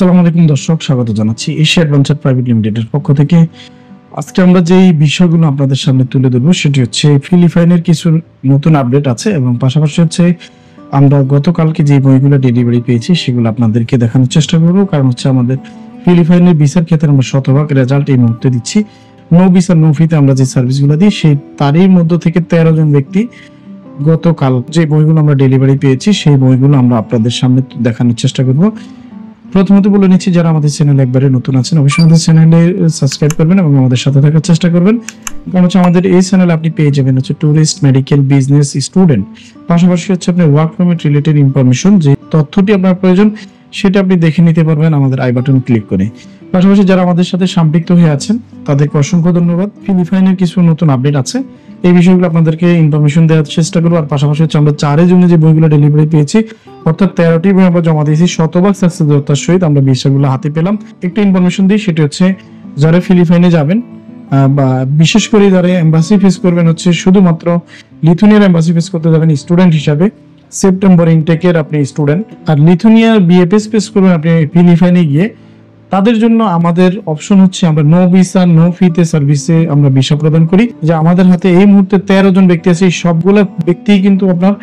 আসসালামু আলাইকুম দর্শক, স্বাগত জানাচ্ছি এশিয়া অ্যাডভেঞ্চার প্রাইভেট লিমিটেডের পক্ষ থেকে। আজকে আমরা যেই বিষয়গুলো আপনাদের সামনে তুলে ধরবো সেটি হচ্ছে ফিলিপাইনের কিছু নতুন আপডেট আছে এবং পাশাপাশি হচ্ছে আমরা গতকালকে যে বইগুলো ডেলিভারি পেয়েছি সেগুলো আপনাদেরকে দেখানোর চেষ্টা করব। কারণ হচ্ছে আমাদের ফিলিপাইনের ভিসার ক্ষেত্রে আমরা শতভাগ রেজাল্ট এই মুহূর্তে দিচ্ছি। নো ভিসা নো ফিতে আমরা যে সার্ভিসগুলো দিই সেই তারই মধ্য থেকে 13 জন ব্যক্তি গতকাল যে বইগুলো আমরা ডেলিভারি পেয়েছি সেই বইগুলো আমরা আপনাদের সামনে দেখানোর চেষ্টা করব। প্রথমত বলে নিচ্ছি, যারা আমাদের চ্যানেলে একবারে নতুন আছেন অবশ্যই আমাদের চ্যানেলে সাবস্ক্রাইব করবেন এবং আমাদের সাথে থাকার চেষ্টা করবেন। কারণ হচ্ছে আমাদের এই চ্যানেলে আপনি পেয়ে যাবেন হচ্ছে টুরিস্ট, মেডিকেল, বিজনেস, স্টুডেন্ট, পাশাপাশি হচ্ছে আপনার ওয়ার্ক পারমিট রিলেটেড ইনফরমেশন, যে তথ্যটি আপনার প্রয়োজন সেটা আপনি দেখে নিতে পারবেন আমাদের আই বাটন ক্লিক করে। পাশাপাশি যারা আমাদের সাথে সম্পৃক্ত হয়ে আছেন তাদেরকে অসংখ্য ধন্যবাদ। ফিলিপাইনের কিছু নতুন আপডেট আছে, এই বিষয়গুলো আপনাদেরকে ইনফরমেশন দেওয়ার চেষ্টা করবো। আর পাশাপাশি হচ্ছে আমরা 4 জুনে যে বইগুলো ডেলিভারি পেয়েছি, অর্থাৎ 13টি বই আমরা জমা দিয়েছি, শতভাগ সাকসেসতার সহিত আমরা বিষয়গুলো হাতে পেলাম। একটু ইনফরমেশন দিই, সেটি হচ্ছে যারা ফিলিপাইনে যাবেন বা বিশেষ করে যারা এম্বাসি ফেস করবেন, হচ্ছে শুধুমাত্র লিথুনিয়ার এম্বাসি ফেস করতে যাবেন স্টুডেন্ট হিসাবে, সেপ্টেম্বর ইনটেকের আপনি স্টুডেন্ট, আর লিথুনিয়ার বিএফএস ফেস করবেন আপনি ফিলিপাইনে গিয়ে, তাদের জন্য আমাদের অপশন হচ্ছে আমরা নো ভিসা নো ফিতে সার্ভিসে আমরা ভিসা প্রদান করি। যে আমাদের হাতে এই মুহূর্তে 13 জন ব্যক্তি আছে, এই সবগুলো ব্যক্তি কিন্তু আপনার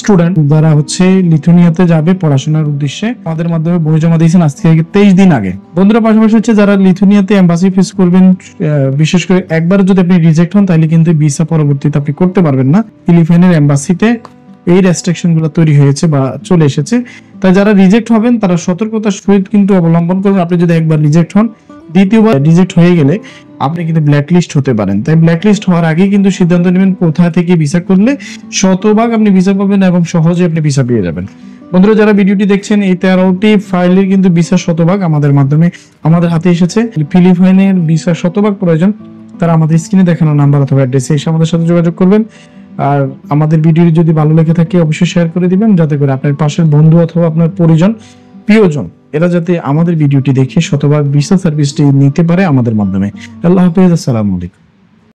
স্টুডেন্ট যারা হচ্ছে লিথুনিয়াতে যাবে পড়াশোনার উদ্দেশ্যে। আমাদের মাধ্যমে বই জমা দিয়েছেন আজ থেকে 23 দিন আগে। বন্ধুরা, পাশাপাশি হচ্ছে যারা লিথুনিয়াতে এম্বাসি ফেস করবেন, বিশেষ করে একবার যদি আপনি রিজেক্ট হন তাহলে কিন্তু ভিসা পরবর্তীতে আপনি করতে পারবেন না। ফিলিপাইনের এম্বাসিতে এই রেস্ট্রিকশন গুলো তৈরি হয়েছে বা চলে এসেছে। তাই যারা রিজেক্ট হবেন তারা সতর্কতার সহিত কিন্তু অবলম্বন করবেন। আপনি যদি একবার রিজেক্ট হন, দ্বিতীয়বার রিজেক্ট হয়ে গেলে আপনি কিন্তু ব্ল্যাকলিস্ট হতে পারেন। তাই ব্ল্যাকলিস্ট হওয়ার আগে কিন্তু সিদ্ধান্ত নেবেন কোথা থেকে ভিসা করলে শতভাগ আপনি ভিসা পাবেন এবং সহজে আপনি ভিসা পেয়ে যাবেন। বন্ধুরা, যারা ভিডিওটি দেখছেন, এই 13টি ফাইলের কিন্তু ভিসা শতভাগ আমাদের মাধ্যমে আমাদের হাতে এসেছে। ফিলিপাইনের ভিসা শতভাগ প্রয়োজন তারা আমাদের স্ক্রিনে দেখানো নাম্বার অথবা অ্যাড্রেসে এসে আমাদের সাথে যোগাযোগ করবেন। আর আমাদের ভিডিওটি যদি ভালো লেগে থাকে অবশ্যই শেয়ার করে দিবেন, যাতে করে আপনার পাশের বন্ধু অথবা আপনার পরিজন, প্রিয়জন এরা যাতে আমাদের ভিডিওটি দেখে শতভাগ ভিসা সার্ভিসটি নিতে পারে আমাদের মাধ্যমে। আল্লাহ হাফেজ, আসসালামু আলাইকুম।